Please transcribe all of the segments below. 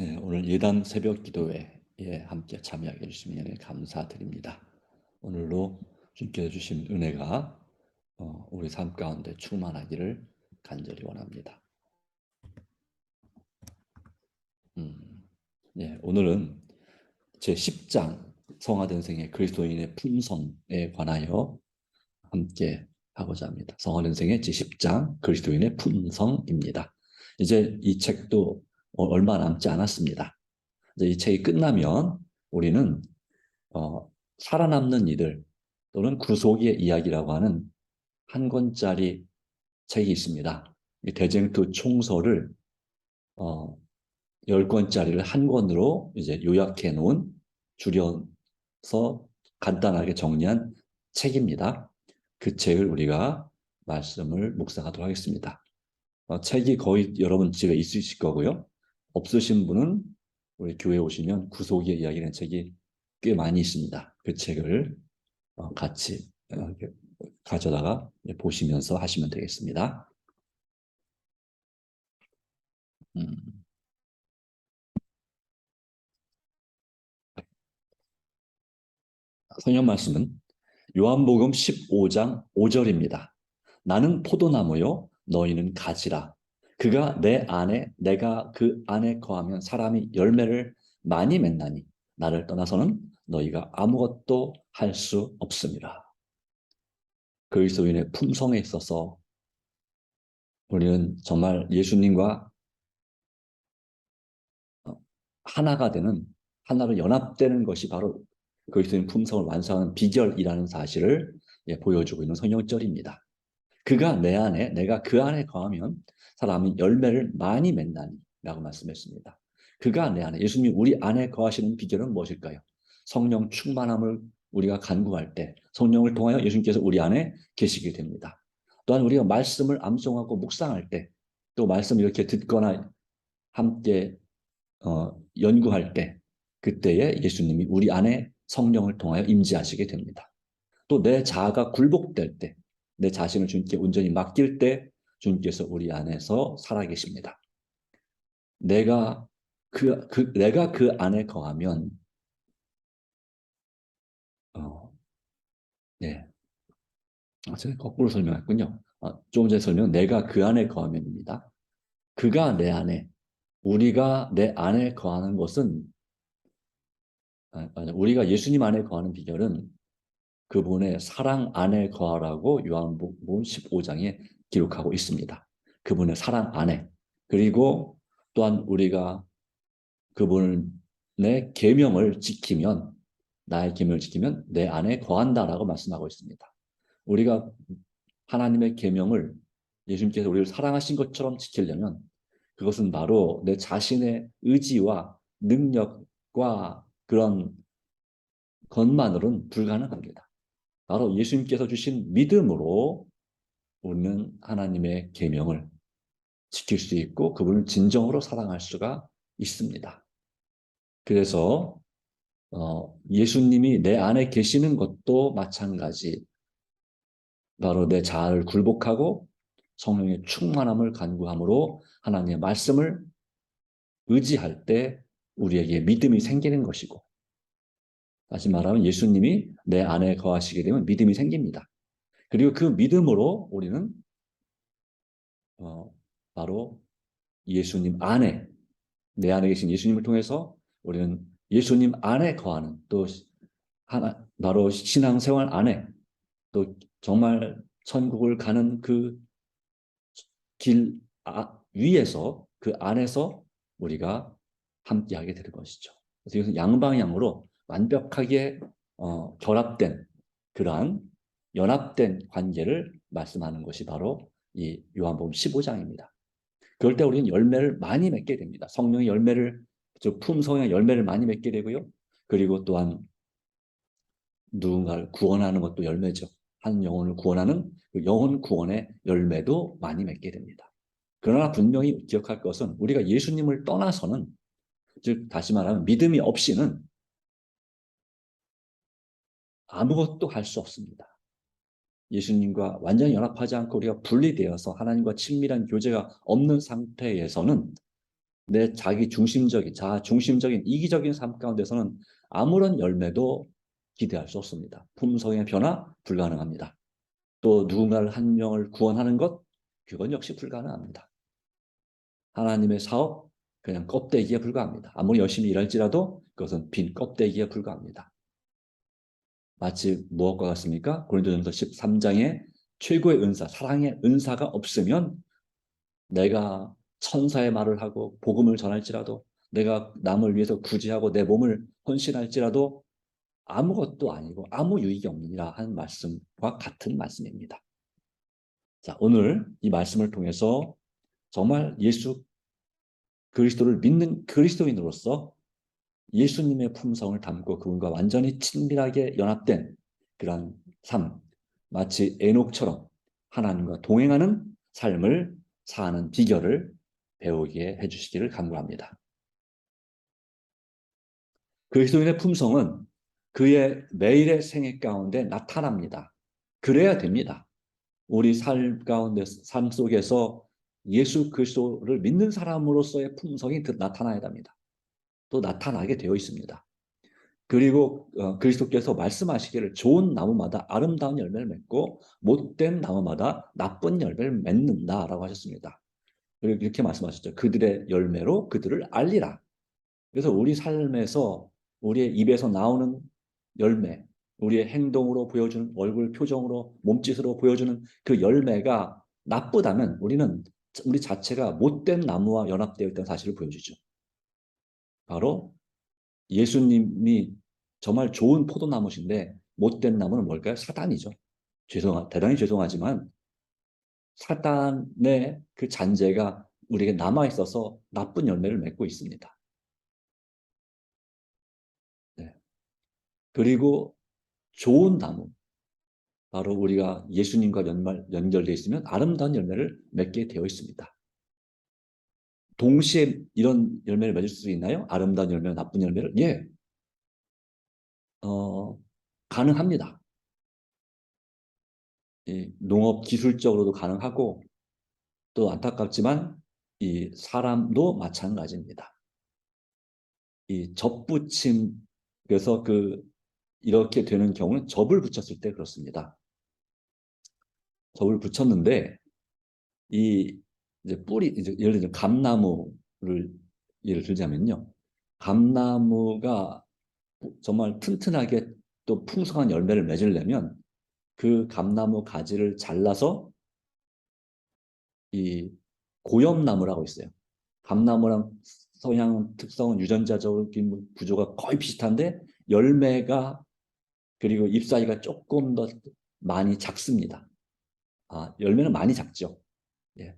네, 오늘 예담 새벽 기도회에 함께 참여하게 해주신 은혜 감사드립니다. 오늘로 주님께서 주신 은혜가 우리 삶 가운데 충만하기를 간절히 원합니다. 오늘은 제 10장 성화된 생의 그리스도인의 품성에 관하여 함께 하고자 합니다. 성화된 생의 제 10장 그리스도인의 품성입니다. 이제 이 책도 얼마 남지 않았습니다. 이제 이 책이 끝나면 우리는 살아남는 이들 또는 구속의 이야기라고 하는 한 권짜리 책이 있습니다. 이 대쟁투 총서를 어, 10권짜리를 한 권으로 이제 요약해 놓은 줄여서 간단하게 정리한 책입니다. 그 책을 우리가 말씀을 묵상하도록 하겠습니다. 책이 거의 여러분 집에 있으실 거고요. 없으신 분은 우리 교회에 오시면 구속의 이야기라는 책이 꽤 많이 있습니다. 그 책을 같이 가져다가 보시면서 하시면 되겠습니다. 음, 성경 말씀은 요한복음 15장 5절입니다. 나는 포도나무요 너희는 가지라. 그가 내 안에 내가 그 안에 거하면 사람이 열매를 많이 맺나니 나를 떠나서는 너희가 아무것도 할 수 없습니다. 그리스도인의 품성에 있어서 우리는 정말 예수님과 하나가 되는, 하나로 연합되는 것이 바로 그리스도인 품성을 완성하는 비결이라는 사실을 보여주고 있는 성경절입니다. 그가 내 안에, 내가 그 안에 거하면 사람이 열매를 많이 맺나니 라고 말씀했습니다. 그가 내 안에, 예수님이 우리 안에 거하시는 비결은 무엇일까요? 성령 충만함을 우리가 간구할 때 성령을 통하여 예수님께서 우리 안에 계시게 됩니다. 또한 우리가 말씀을 암송하고 묵상할 때, 또 말씀 이렇게 듣거나 함께 연구할 때, 그때에 예수님이 우리 안에 성령을 통하여 임재하시게 됩니다. 또 내 자아가 굴복될 때, 내 자신을 주님께 온전히 맡길 때 주님께서 우리 안에서 살아계십니다. 내가 그 안에 거하면 네, 제가 거꾸로 설명했군요. 조금 전에 설명 내가 그 안에 거하면입니다. 그가 내 안에, 우리가 내 안에 거하는 것은 우리가 예수님 안에 거하는 비결은 그분의 사랑 안에 거하라고 요한복음 15장에 기록하고 있습니다. 그분의 사랑 안에. 그리고 또한 우리가 그분의 계명을 지키면, 나의 계명을 지키면 내 안에 거한다라고 말씀하고 있습니다. 우리가 하나님의 계명을, 예수님께서 우리를 사랑하신 것처럼 지키려면 그것은 바로 내 자신의 의지와 능력과 그런 것만으로는 불가능합니다. 바로 예수님께서 주신 믿음으로 우리는 하나님의 계명을 지킬 수 있고 그분을 진정으로 사랑할 수가 있습니다. 그래서 예수님이 내 안에 계시는 것도 마찬가지, 바로 내 자아를 굴복하고 성령의 충만함을 간구함으로 하나님의 말씀을 의지할 때 우리에게 믿음이 생기는 것이고, 다시 말하면 예수님이 내 안에 거하시게 되면 믿음이 생깁니다. 그리고 그 믿음으로 우리는 바로 예수님 안에, 내 안에 계신 예수님을 통해서 우리는 예수님 안에 거하는, 또 바로 신앙생활 안에, 또 정말 천국을 가는 그 길 위에서, 그 안에서 우리가 함께하게 되는 것이죠. 그래서 이것은 양방향으로 완벽하게 결합된, 그러한 연합된 관계를 말씀하는 것이 바로 이 요한복음 15장입니다. 그럴 때 우리는 열매를 많이 맺게 됩니다. 성령의 열매를, 즉 품성의 열매를 많이 맺게 되고요. 그리고 또한 누군가를 구원하는 것도 열매죠. 한 영혼을 구원하는 그 영혼 구원의 열매도 많이 맺게 됩니다. 그러나 분명히 기억할 것은 우리가 예수님을 떠나서는, 즉 다시 말하면 믿음이 없이는 아무것도 할 수 없습니다. 예수님과 완전히 연합하지 않고 우리가 분리되어서 하나님과 친밀한 교제가 없는 상태에서는 내 자기 중심적인, 자아 중심적인 이기적인 삶 가운데서는 아무런 열매도 기대할 수 없습니다. 품성의 변화 불가능합니다. 또 누군가를 한 명을 구원하는 것, 그건 역시 불가능합니다. 하나님의 사업, 그냥 껍데기에 불과합니다. 아무리 열심히 일할지라도 그것은 빈 껍데기에 불과합니다. 마치 무엇과 같습니까? 고린도전서 13장에 최고의 은사, 사랑의 은사가 없으면 내가 천사의 말을 하고 복음을 전할지라도, 내가 남을 위해서 구제하고 내 몸을 헌신할지라도 아무것도 아니고 아무 유익이 없느니라 하는 말씀과 같은 말씀입니다. 자, 오늘 이 말씀을 통해서 정말 예수 그리스도를 믿는 그리스도인으로서 예수님의 품성을 담고 그분과 완전히 친밀하게 연합된 그런 삶, 마치 에녹처럼 하나님과 동행하는 삶을 사는 비결을 배우게 해주시기를 간구합니다. 그리스도인의 품성은 그의 매일의 생애 가운데 나타납니다. 그래야 됩니다. 우리 삶 가운데, 삶 속에서 예수 그리스도를 믿는 사람으로서의 품성이 나타나야 됩니다. 또 나타나게 되어 있습니다. 그리고 그리스도께서 말씀하시기를 좋은 나무마다 아름다운 열매를 맺고 못된 나무마다 나쁜 열매를 맺는다라고 하셨습니다. 그리고 이렇게 말씀하셨죠. 그들의 열매로 그들을 알리라. 그래서 우리 삶에서 우리의 입에서 나오는 열매, 우리의 행동으로 보여주는 얼굴 표정으로 몸짓으로 보여주는 그 열매가 나쁘다면 우리는 우리 자체가 못된 나무와 연합되어 있다는 사실을 보여주죠. 바로 예수님이 정말 좋은 포도나무신데 못된 나무는 뭘까요? 사단이죠. 대단히 죄송하지만 사단의 그 잔재가 우리에게 남아있어서 나쁜 열매를 맺고 있습니다. 네. 그리고 좋은 나무, 바로 우리가 예수님과 연결되어 있으면 아름다운 열매를 맺게 되어 있습니다. 동시에 이런 열매를 맺을 수 있나요? 아름다운 열매, 나쁜 열매를? 예, 가능합니다. 농업 기술적으로도 가능하고 또 안타깝지만 이 사람도 마찬가지입니다. 이 접붙임, 그래서 이렇게 되는 경우는 접을 붙였을 때 그렇습니다. 접을 붙였는데 이 이제 뿌리, 이제 예를 들면 감나무를 예를 들자면요. 감나무가 정말 튼튼하게 또 풍성한 열매를 맺으려면 그 감나무 가지를 잘라서 이 고엽나무라고 있어요. 감나무랑 성향 특성은 유전자적인 구조가 거의 비슷한데 열매가 그리고 잎사귀가 조금 더 많이 작습니다. 열매는 많이 작죠. 예.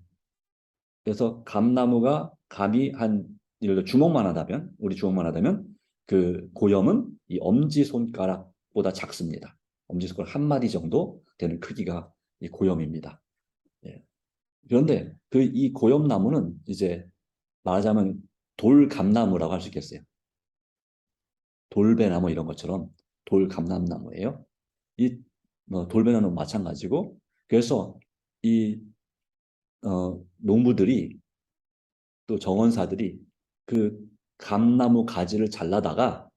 그래서 감나무가 감이 한 예를 들어 주먹만 하다면 우리 주먹만 하다면 그 고염은 이 엄지 손가락보다 작습니다. 엄지 손가락 한 마디 정도 되는 크기가 이 고염입니다. 예. 그런데 이 고염나무는 이제 말하자면 돌감나무라고 할 수 있겠어요. 돌배나무 이런 것처럼 돌감나무예요. 이 돌배나무 마찬가지고 그래서 이 농부들이 또 정원사들이 그 감나무 가지를 잘라다가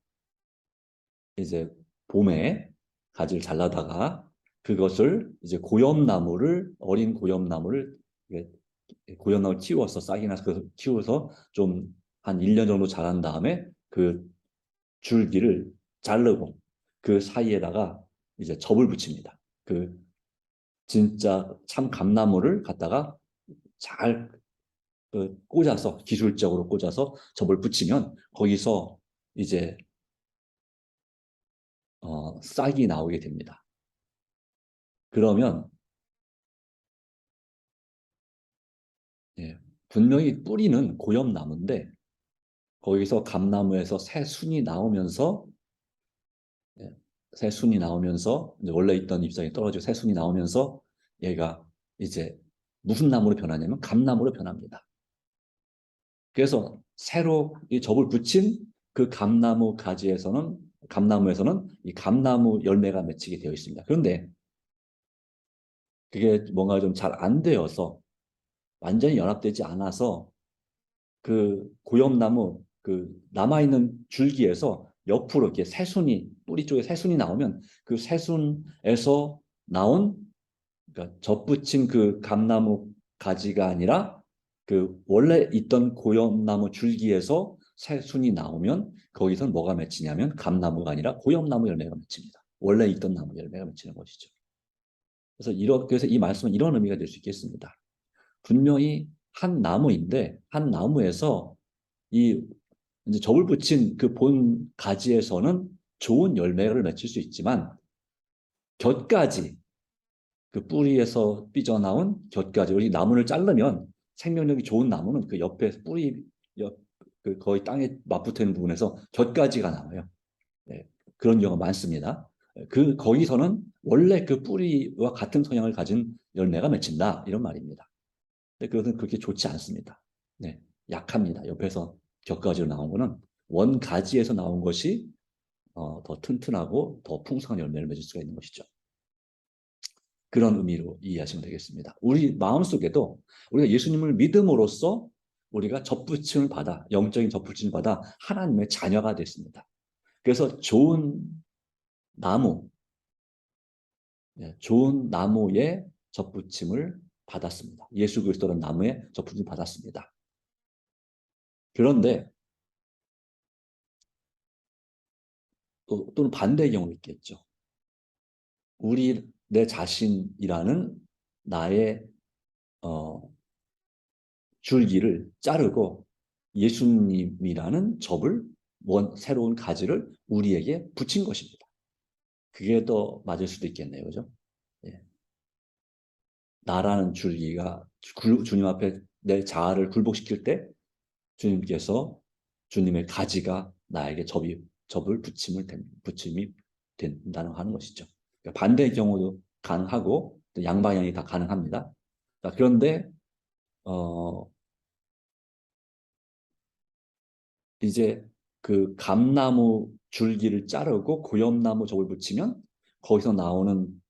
이제 봄에 가지를 잘라다가 그것을 이제 고염나무를 어린 고염나무를 고염나무를 키워서 싹이 나서 키워서 좀 한 1년 정도 자란 다음에 그 줄기를 자르고 그 사이에다가 이제 접을 붙입니다. 진짜 참 감나무를 갖다가 잘 꽂아서 기술적으로 꽂아서 접을 붙이면 거기서 이제 싹이 나오게 됩니다. 그러면 예, 분명히 뿌리는 고엽나무인데 거기서 감나무에서 새 순이 나오면서 예, 새 순이 나오면서 원래 있던 잎사귀 떨어지고 새 순이 나오면서 얘가 이제 무슨 나무로 변하냐면 감나무로 변합니다. 그래서 새로 이 접을 붙인 그 감나무에서는 이 감나무 열매가 맺히게 되어 있습니다. 그런데 그게 뭔가 좀 잘 안 되어서 완전히 연합되지 않아서 그 고엽나무 그 남아있는 줄기에서 옆으로 이렇게 새순이 뿌리 쪽에 새순이 나오면 그 새순에서 나온 그러니까 접붙인 그 감나무 가지가 아니라 그 원래 있던 고엽나무 줄기에서 새순이 나오면 거기서 뭐가 맺히냐면 감나무가 아니라 고엽나무 열매가 맺힙니다. 원래 있던 나무 열매가 맺히는 것이죠. 그래서 이 말씀은 이런 의미가 될 수 있겠습니다. 분명히 한 나무인데 한 나무에서 이 이제 접을 붙인 그 본 가지에서는 좋은 열매를 맺힐 수 있지만 곁가지 그 뿌리에서 삐져나온 곁가지 우리 나무를 자르면 생명력이 좋은 나무는 그 옆에 뿌리 옆그 거의 땅에 맞붙어 있는 부분에서 곁가지가 나와요. 네, 그런 경우가 많습니다. 그 거기서는 원래 그 뿌리와 같은 성향을 가진 열매가 맺힌다 이런 말입니다. 근데 그것은 그렇게 좋지 않습니다. 네, 약합니다. 옆에서 곁가지로 나온 거는 원가지에서 나온 것이 더 튼튼하고 더 풍성한 열매를 맺을 수가 있는 것이죠. 그런 의미로 이해하시면 되겠습니다. 우리 마음속에도 우리가 예수님을 믿음으로써 우리가 접붙임을 받아 영적인 접붙임을 받아 하나님의 자녀가 됐습니다. 그래서 좋은 나무, 좋은 나무의 접붙임을 받았습니다. 예수 그리스도라는 나무에 접붙임을 받았습니다. 그런데 또는 반대의 경우도 있겠죠. 내 자신이라는 나의 어, 줄기를 자르고 예수님이라는 접을 새로운 가지를 우리에게 붙인 것입니다. 그게 더 맞을 수도 있겠네요. 그죠? 예. 나라는 줄기가 주님 앞에 내 자아를 굴복시킬 때 주님께서 주님의 가지가 나에게 접을 붙임이 된다는 하는 것이죠. 그러니까 반대의 경우도 가능하고 양방향이 다 가능합니다. 자, 그런데 어, 이제 그 감나무 줄기를 자르고 고엽나무 접을 붙이면 거기서 나오는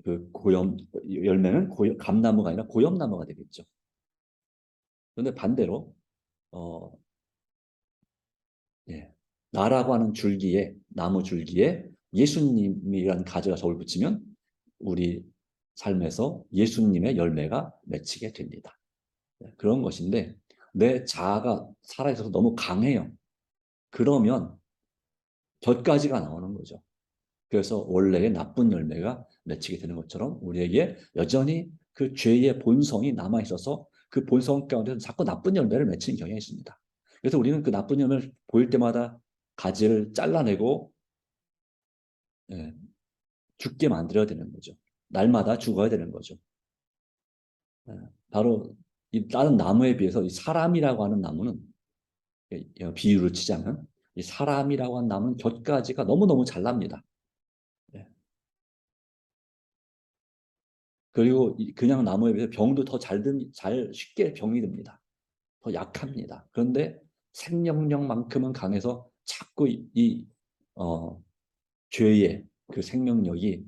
그 열매는 감나무가 아니라 고엽나무가 되겠죠. 그런데 반대로 어, 예, 나라고 하는 줄기에 나무 줄기에 예수님이라는 가지가 접을 붙이면 우리 삶에서 예수님의 열매가 맺히게 됩니다. 그런 것인데 내 자아가 살아있어서 너무 강해요. 그러면 곁가지가 나오는 거죠. 그래서 원래의 나쁜 열매가 맺히게 되는 것처럼 우리에게 여전히 그 죄의 본성이 남아있어서 그 본성 가운데서 자꾸 나쁜 열매를 맺히는 경향이 있습니다. 그래서 우리는 그 나쁜 열매를 보일 때마다 가지를 잘라내고 예, 죽게 만들어야 되는 거죠. 날마다 죽어야 되는 거죠. 예, 바로 이 다른 나무에 비해서 이 사람이라고 하는 나무는 비유를 치자면 이 사람이라고 하는 나무는 곁가지가 너무너무 잘 납니다. 예. 그리고 그냥 나무에 비해서 병도 더 잘 쉽게 병이 듭니다. 더 약합니다. 그런데 생명력만큼은 강해서 자꾸 어, 죄의 그 생명력이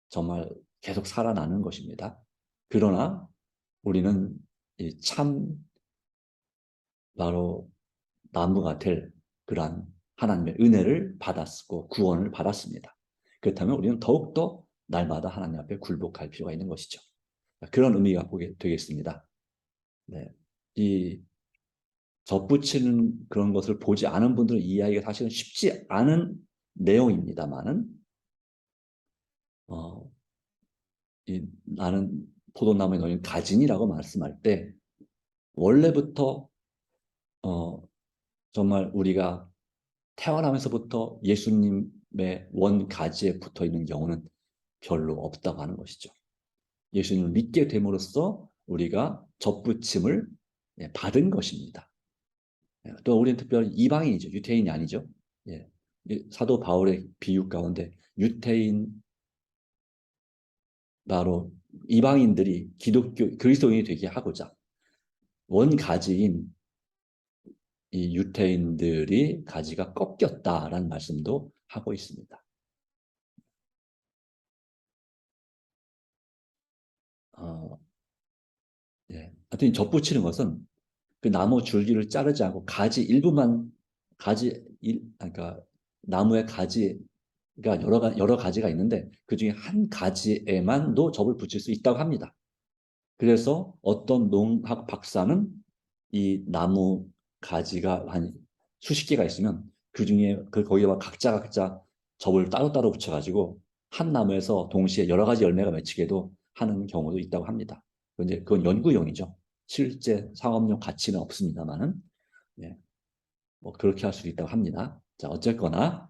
정말 계속 살아나는 것입니다. 그러나 우리는 참 바로 나무가 될 그러한 하나님의 은혜를 받았고 구원을 받았습니다. 그렇다면 우리는 더욱더 날마다 하나님 앞에 굴복할 필요가 있는 것이죠. 그런 의미가 보게 되겠습니다. 네. 이 덧붙이는 그런 것을 보지 않은 분들은 이해하기가 사실은 쉽지 않은 내용입니다만은 어, 나는 포도나무에 놓인 가진이라고 말씀할 때 원래부터 어, 정말 우리가 태어나면서부터 예수님의 원 가지에 붙어 있는 경우는 별로 없다고 하는 것이죠. 예수님을 믿게 됨으로써 우리가 접붙임을 받은 것입니다. 또 우리는 특별히 이방인이죠. 유태인이 아니죠. 예. 사도 바울의 비유 가운데 유태인 바로 이방인들이 기독교 그리스도인이 되게 하고자 원 가지인 이 유태인들이 가지가 꺾였다라는 말씀도 하고 있습니다. 예. 하여튼 접붙이는 것은 그 나무 줄기를 자르지 않고 가지 일부만 그러니까 나무의 가지가 여러 가지가 있는데 그 중에 한 가지에만도 접을 붙일 수 있다고 합니다. 그래서 어떤 농학 박사는 이 나무 가지가 한 수십 개가 있으면 그 중에 거기에 각자 접을 따로따로 붙여가지고 한 나무에서 동시에 여러 가지 열매가 맺히게도 하는 경우도 있다고 합니다. 이제 그건 연구용이죠. 실제 상업용 가치는 없습니다만은 예, 뭐 그렇게 할 수도 있다고 합니다. 자, 어쨌거나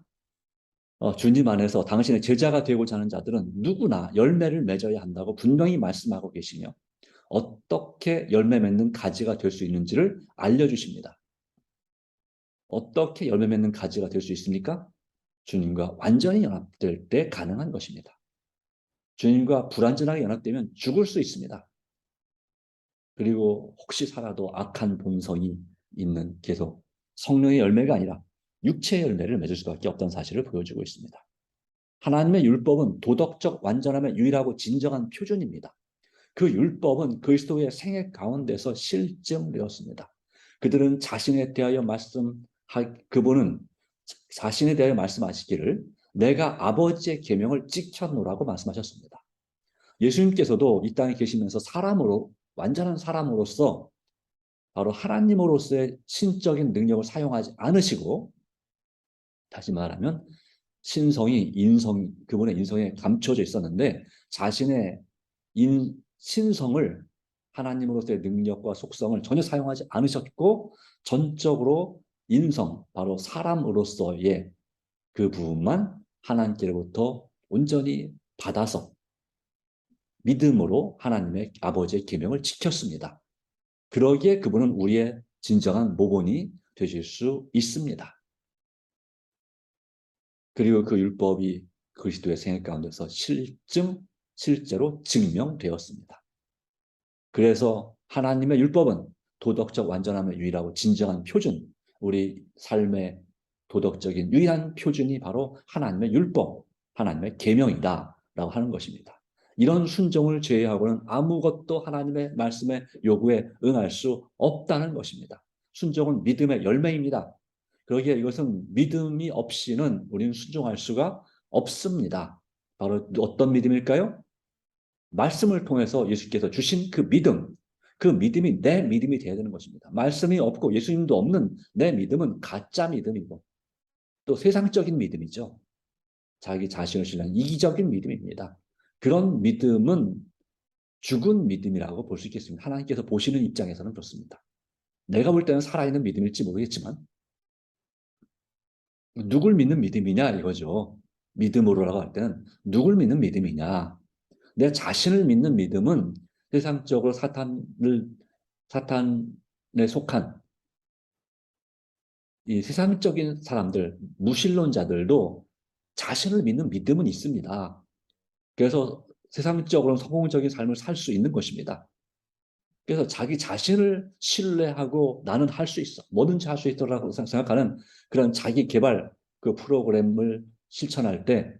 주님 안에서 당신의 제자가 되고자 하는 자들은 누구나 열매를 맺어야 한다고 분명히 말씀하고 계시며 어떻게 열매 맺는 가지가 될 수 있는지를 알려주십니다. 어떻게 열매 맺는 가지가 될 수 있습니까? 주님과 완전히 연합될 때 가능한 것입니다. 주님과 불완전하게 연합되면 죽을 수 있습니다. 그리고 혹시 살아도 악한 본성이 있는 계속 성령의 열매가 아니라 육체의 열매를 맺을 수밖에 없다는 사실을 보여주고 있습니다. 하나님의 율법은 도덕적 완전함의 유일하고 진정한 표준입니다. 그 율법은 그리스도의 생애 가운데서 실증되었습니다. 그들은 그분은 자신에 대하여 말씀하시기를 내가 아버지의 계명을 지켰노라고 말씀하셨습니다. 예수님께서도 이 땅에 계시면서 완전한 사람으로서 바로 하나님으로서의 신적인 능력을 사용하지 않으시고, 다시 말하면 그분의 인성에 감춰져 있었는데 자신의 신성을 하나님으로서의 능력과 속성을 전혀 사용하지 않으셨고 전적으로 바로 사람으로서의 그 부분만 하나님께로부터 온전히 받아서 믿음으로 하나님의 아버지의 계명을 지켰습니다. 그러기에 그분은 우리의 진정한 모본이 되실 수 있습니다. 그리고 그 율법이 그리스도의 생애 가운데서 실제로 증명되었습니다. 그래서 하나님의 율법은 도덕적 완전함의 유일하고 진정한 표준, 우리 삶의 도덕적인 유일한 표준이 바로 하나님의 율법, 하나님의 계명이다라고 하는 것입니다. 이런 순종을 제외하고는 아무것도 하나님의 말씀의 요구에 응할 수 없다는 것입니다. 순종은 믿음의 열매입니다. 그러기에 이것은 믿음이 없이는 우리는 순종할 수가 없습니다. 바로 어떤 믿음일까요? 말씀을 통해서 예수께서 주신 그 믿음이 내 믿음이 되어야 되는 것입니다. 말씀이 없고 예수님도 없는 내 믿음은 가짜 믿음이고 또 세상적인 믿음이죠. 자기 자신을 신뢰하는 이기적인 믿음입니다. 그런 믿음은 죽은 믿음이라고 볼 수 있겠습니다. 하나님께서 보시는 입장에서는 그렇습니다. 내가 볼 때는 살아있는 믿음일지 모르겠지만 누굴 믿는 믿음이냐 이거죠. 믿음으로라고 할 때는 누굴 믿는 믿음이냐. 내 자신을 믿는 믿음은 세상적으로 사탄에 속한 이 세상적인 사람들, 무신론자들도 자신을 믿는 믿음은 있습니다. 그래서 세상적으로 성공적인 삶을 살 수 있는 것입니다. 그래서 자기 자신을 신뢰하고 나는 할 수 있어. 뭐든지 할 수 있다고 생각하는 그런 자기 개발 그 프로그램을 실천할 때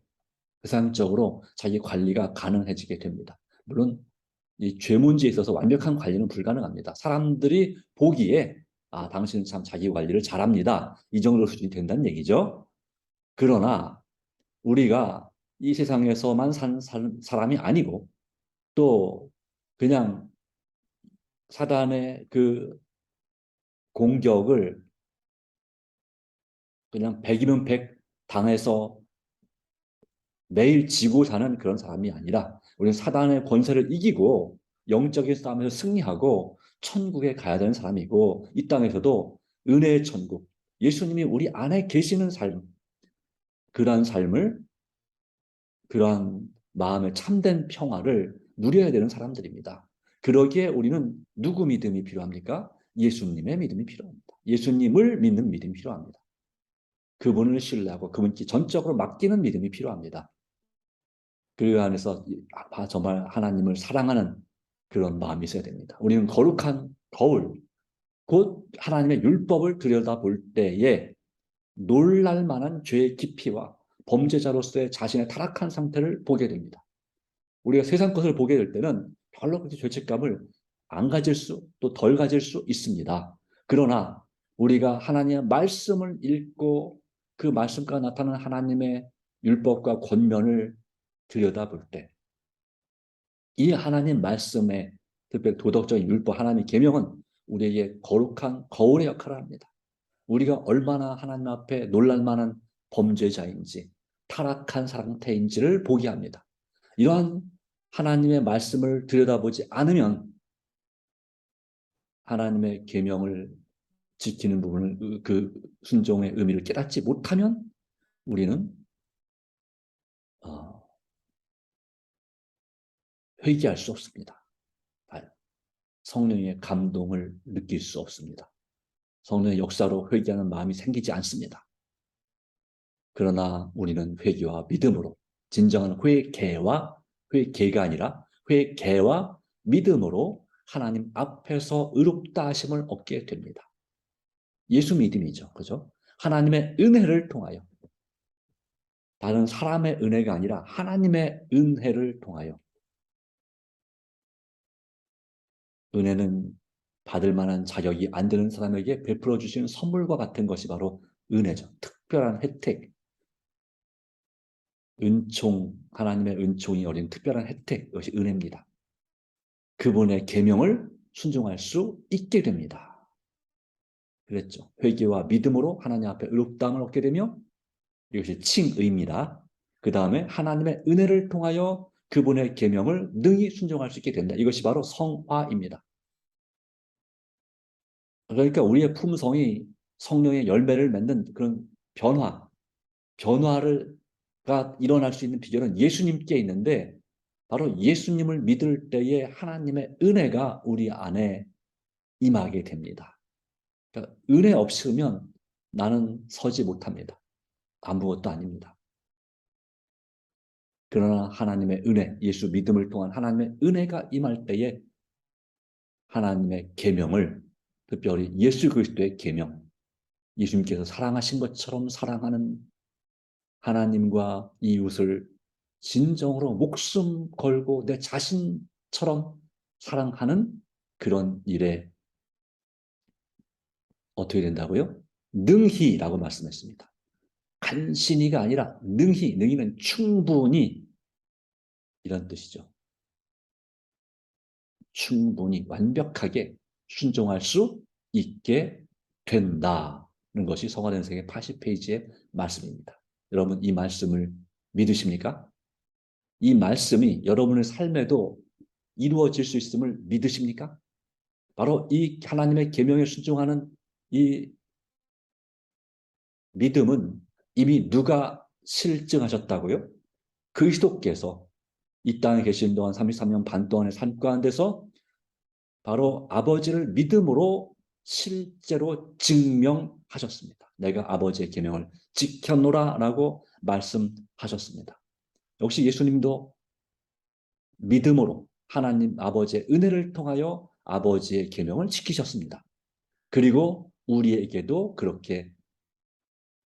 세상적으로 자기 관리가 가능해지게 됩니다. 물론 이 죄 문제에 있어서 완벽한 관리는 불가능합니다. 사람들이 보기에 당신은 참 자기 관리를 잘합니다. 이 정도 수준이 된다는 얘기죠. 그러나 우리가 이 세상에서만 산 사람이 아니고 또 그냥 사단의 그 공격을 그냥 100이면 100 당해서 매일 지고 사는 그런 사람이 아니라 우리는 사단의 권세를 이기고 영적인 싸움에서 승리하고 천국에 가야 되는 사람이고 이 땅에서도 은혜의 천국, 예수님이 우리 안에 계시는 삶, 그러한 삶을 그러한 마음의 참된 평화를 누려야 되는 사람들입니다. 그러기에 우리는 누구 믿음이 필요합니까? 예수님의 믿음이 필요합니다. 예수님을 믿는 믿음이 필요합니다. 그분을 신뢰하고 그분께 전적으로 맡기는 믿음이 필요합니다. 그 안에서 정말 하나님을 사랑하는 그런 마음이 있어야 됩니다. 우리는 거룩한 거울, 곧 하나님의 율법을 들여다볼 때에 놀랄 만한 죄의 깊이와 범죄자로서의 자신의 타락한 상태를 보게 됩니다. 우리가 세상 것을 보게 될 때는 별로 그렇게 죄책감을 안 가질 수, 또 덜 가질 수 있습니다. 그러나 우리가 하나님의 말씀을 읽고 그 말씀과 나타나는 하나님의 율법과 권면을 들여다볼 때 이 하나님 말씀의 특별히 도덕적인 율법 하나님의 계명은 우리에게 거룩한 거울의 역할을 합니다. 우리가 얼마나 하나님 앞에 놀랄 만한 범죄자인지 타락한 상태인지를 보게 합니다. 이러한 하나님의 말씀을 들여다보지 않으면 하나님의 계명을 지키는 부분을 그 순종의 의미를 깨닫지 못하면 우리는 회개할 수 없습니다. 성령의 감동을 느낄 수 없습니다. 성령의 역사로 회개하는 마음이 생기지 않습니다. 그러나 우리는 회개와 믿음으로 진정한 회개가 아니라 회개와 믿음으로 하나님 앞에서 의롭다 하심을 얻게 됩니다. 예수 믿음이죠. 그죠? 하나님의 은혜를 통하여 다른 사람의 은혜가 아니라 하나님의 은혜를 통하여 은혜는 받을 만한 자격이 안 되는 사람에게 베풀어 주시는 선물과 같은 것이 바로 은혜죠. 특별한 혜택, 은총, 하나님의 은총이 어린 특별한 혜택, 이것이 은혜입니다. 그분의 계명을 순종할 수 있게 됩니다. 그랬죠. 회개와 믿음으로 하나님 앞에 의롭다함을 얻게 되며 이것이 칭의입니다. 그 다음에 하나님의 은혜를 통하여 그분의 계명을 능히 순종할 수 있게 된다. 이것이 바로 성화입니다. 그러니까 우리의 품성이 성령의 열매를 맺는 그런 변화가 일어날 수 있는 비결은 예수님께 있는데 바로 예수님을 믿을 때에 하나님의 은혜가 우리 안에 임하게 됩니다. 그러니까 은혜 없으면 나는 서지 못합니다. 아무것도 아닙니다. 그러나 하나님의 은혜, 예수 믿음을 통한 하나님의 은혜가 임할 때에 하나님의 계명을 특별히 예수 그리스도의 계명, 예수님께서 사랑하신 것처럼 사랑하는 하나님과 이웃을 진정으로 목숨 걸고 내 자신처럼 사랑하는 그런 일에 어떻게 된다고요? 능히라고 말씀했습니다. 간신히가 아니라 능히는 충분히 이런 뜻이죠. 충분히 완벽하게 순종할 수 있게 된다는 것이 성화된생의 80페이지의 말씀입니다. 여러분 이 말씀을 믿으십니까? 이 말씀이 여러분의 삶에도 이루어질 수 있음을 믿으십니까? 바로 이 하나님의 계명에 순종하는 이 믿음은 이미 누가 실증하셨다고요? 그리스도께서 이 땅에 계신 동안 33년 반 동안의 삶 가운데서 바로 아버지를 믿음으로 실제로 증명하셨습니다. 내가 아버지의 계명을 지켰노라라고 말씀하셨습니다. 역시 예수님도 믿음으로 하나님 아버지의 은혜를 통하여 아버지의 계명을 지키셨습니다. 그리고 우리에게도 그렇게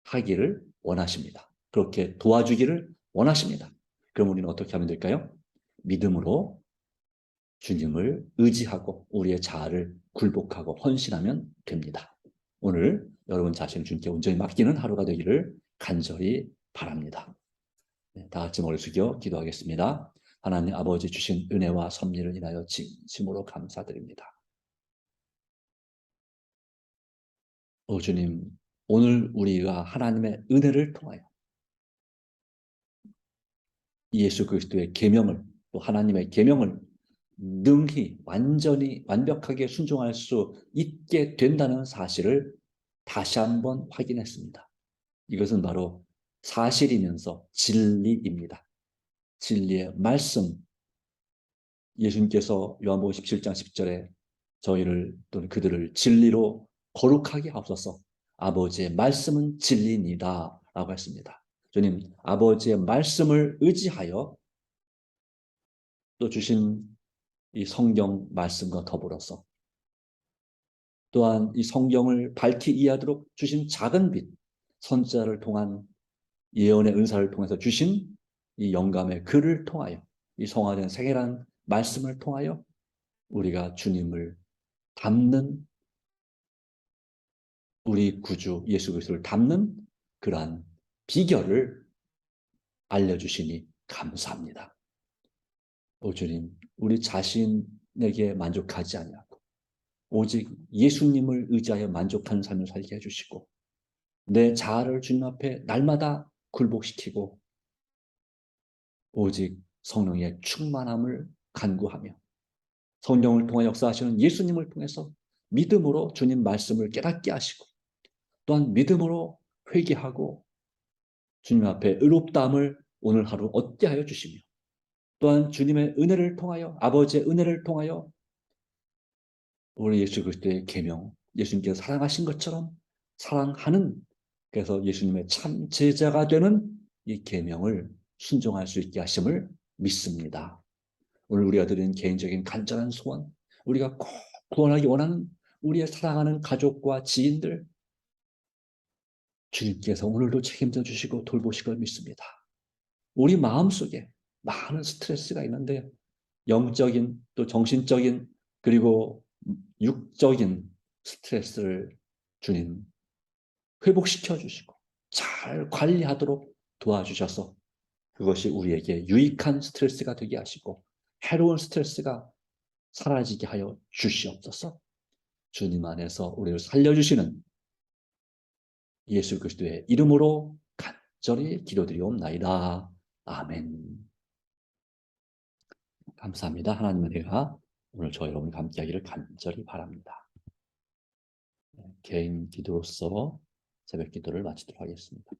하기를 원하십니다. 그렇게 도와주기를 원하십니다. 그럼 우리는 어떻게 하면 될까요? 믿음으로 주님을 의지하고 우리의 자아를 굴복하고 헌신하면 됩니다. 오늘 여러분 자신을 주님께 온전히 맡기는 하루가 되기를 간절히 바랍니다. 다 같이 머리 숙여 기도하겠습니다. 하나님 아버지 주신 은혜와 섭리를 인하여 진심으로 감사드립니다. 주님, 오늘 우리가 하나님의 은혜를 통하여 예수 그리스도의 계명을 또 하나님의 계명을 능히 완전히 완벽하게 순종할 수 있게 된다는 사실을 다시 한번 확인했습니다. 이것은 바로 사실이면서 진리입니다. 진리의 말씀, 예수님께서 요한복음 17장 10절에 저희를 또는 그들을 진리로 거룩하게 하옵소서. 아버지의 말씀은 진리입니다 라고 했습니다. 주님, 아버지의 말씀을 의지하여 또 주신 이 성경 말씀과 더불어서 또한 이 성경을 밝히 이해하도록 주신 작은 빛, 선지자를 통한 예언의 은사를 통해서 주신 이 영감의 글을 통하여 이 성화된 생애란 말씀을 통하여 우리가 주님을 닮는 우리 구주 예수 그리스도를 닮는 그러한 비결을 알려주시니 감사합니다. 오 주님, 우리 자신에게 만족하지 아니하고 오직 예수님을 의지하여 만족하는 삶을 살게 해주시고 내 자아를 주님 앞에 날마다 굴복시키고 오직 성령의 충만함을 간구하며 성령을 통해 역사하시는 예수님을 통해서 믿음으로 주님 말씀을 깨닫게 하시고 또한 믿음으로 회개하고 주님 앞에 의롭다함을 오늘 하루 얻게 하여 주시며 또한 주님의 은혜를 통하여 아버지의 은혜를 통하여 우리 예수 그리스도의 계명 예수님께서 사랑하신 것처럼 사랑하는 그래서 예수님의 참 제자가 되는 이 계명을 순종할 수 있게 하심을 믿습니다. 오늘 우리가 드리는 개인적인 간절한 소원 우리가 꼭 구원하기 원하는 우리의 사랑하는 가족과 지인들 주님께서 오늘도 책임져 주시고 돌보실 걸 믿습니다. 우리 마음속에 많은 스트레스가 있는데 영적인 또 정신적인 그리고 육적인 스트레스를 주님 회복시켜 주시고 잘 관리하도록 도와주셔서 그것이 우리에게 유익한 스트레스가 되게 하시고 해로운 스트레스가 사라지게 하여 주시옵소서. 주님 안에서 우리를 살려주시는 예수 그리스도의 이름으로 간절히 기도드리옵나이다. 아멘. 감사합니다. 하나님의 은혜가 오늘 저와 여러분과 함께하기를 간절히 바랍니다. 개인 기도로서 새벽 기도를 마치도록 하겠습니다.